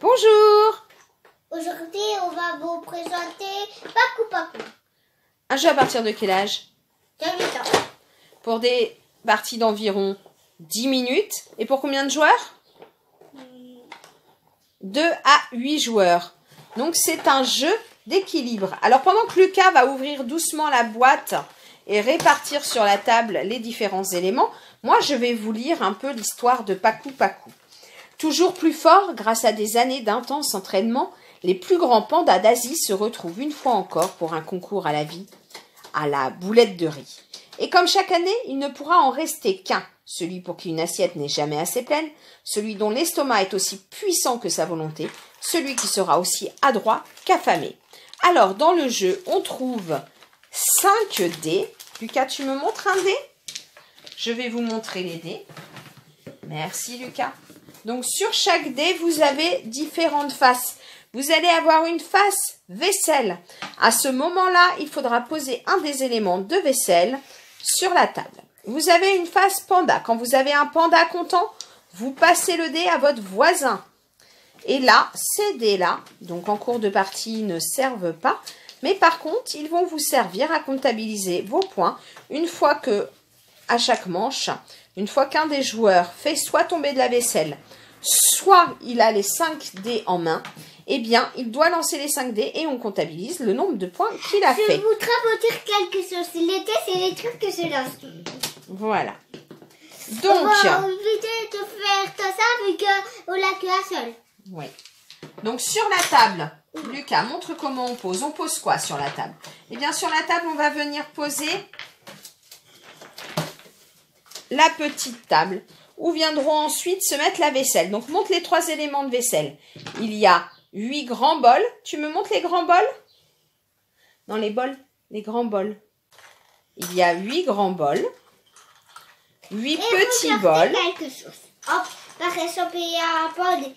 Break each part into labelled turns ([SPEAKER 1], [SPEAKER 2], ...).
[SPEAKER 1] Bonjour.
[SPEAKER 2] Aujourd'hui, on va vous présenter Paku Paku.
[SPEAKER 1] Un jeu à partir de quel âge?
[SPEAKER 2] 8 ans.
[SPEAKER 1] Pour des parties d'environ 10 minutes. Et pour combien de joueurs? 2 à 8 joueurs. Donc c'est un jeu d'équilibre. Alors pendant que Lucas va ouvrir doucement la boîte et répartir sur la table les différents éléments, moi je vais vous lire un peu l'histoire de Paku Paku. Toujours plus fort, grâce à des années d'intense entraînement, les plus grands pandas d'Asie se retrouvent une fois encore pour un concours à la vie, à la boulette de riz. Et comme chaque année, il ne pourra en rester qu'un, celui pour qui une assiette n'est jamais assez pleine, celui dont l'estomac est aussi puissant que sa volonté, celui qui sera aussi adroit qu'affamé. Alors, dans le jeu, on trouve 5 dés. Lucas, tu me montres un dé? Je vais vous montrer les dés. Merci, Lucas. Donc, sur chaque dé, vous avez différentes faces. Vous allez avoir une face vaisselle. À ce moment-là, il faudra poser un des éléments de vaisselle sur la table. Vous avez une face panda. Quand vous avez un panda content, vous passez le dé à votre voisin. Et là, ces dés-là, donc en cours de partie, ne servent pas. Mais par contre, ils vont vous servir à comptabiliser vos points une fois que, à chaque manche, une fois qu'un des joueurs fait soit tomber de la vaisselle, soit il a les 5 dés en main, eh bien, il doit lancer les 5 dés et on comptabilise le nombre de points qu'il a fait.
[SPEAKER 2] Je voudrais vous dire quelque chose. Les dés, c'est les trucs que je lance.
[SPEAKER 1] Voilà.
[SPEAKER 2] On
[SPEAKER 1] Donc,
[SPEAKER 2] va éviter de faire tout ça vu qu'on l'a qu'un seul.
[SPEAKER 1] oui. Donc, sur la table, Lucas, montre comment on pose. On pose quoi sur la table? Eh bien, sur la table, on va venir poser la petite table où viendront ensuite se mettre la vaisselle. Donc, montre les 3 éléments de vaisselle. Il y a 8 grands bols. Tu me montres les grands bols? Dans les bols, les grands bols. Il y a 8 grands bols. 8 petits bols.
[SPEAKER 2] Quelque chose. Hop, par exemple, il y a un bol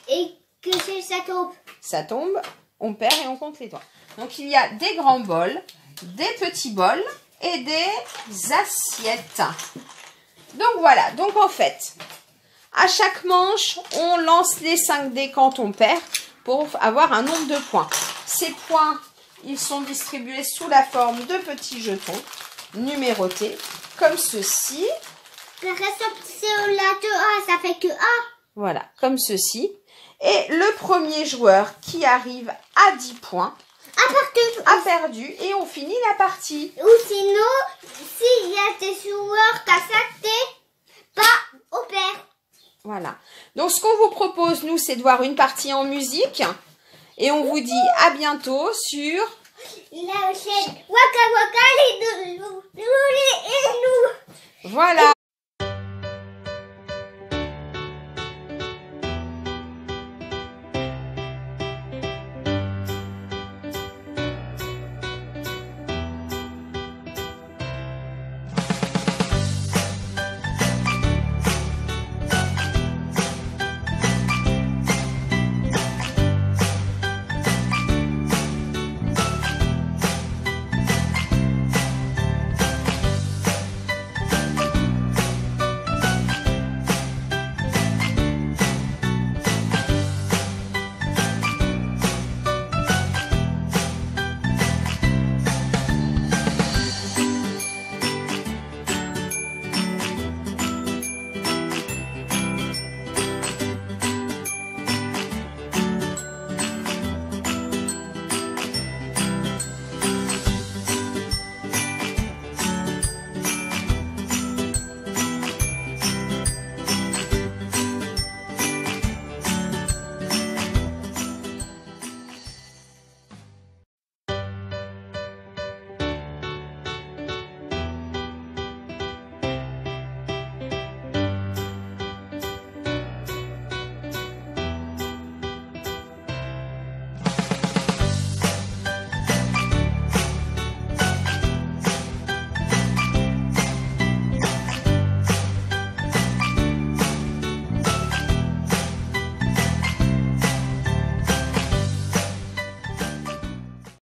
[SPEAKER 2] et que ça tombe.
[SPEAKER 1] Ça tombe, on perd et on compte les doigts. Donc, il y a des grands bols, des petits bols et des assiettes. Donc, voilà. Donc, en fait, à chaque manche, on lance les 5 dés quand on perd pour avoir un nombre de points. Ces points, ils sont distribués sous la forme de petits jetons numérotés, comme ceci.
[SPEAKER 2] Par exemple, si on l'a de 1, ça fait que 1.
[SPEAKER 1] Voilà, comme ceci. Et le premier joueur qui arrive à 10 points a perdu et on finit la partie.
[SPEAKER 2] Ou sinon, s'il y a des joueurs qui ont 5 dés, pas au père.
[SPEAKER 1] Voilà. Donc, ce qu'on vous propose, nous, c'est de voir une partie en musique. Et on vous dit à bientôt sur...
[SPEAKER 2] La chaîne Waka Waka les nous.
[SPEAKER 1] Voilà.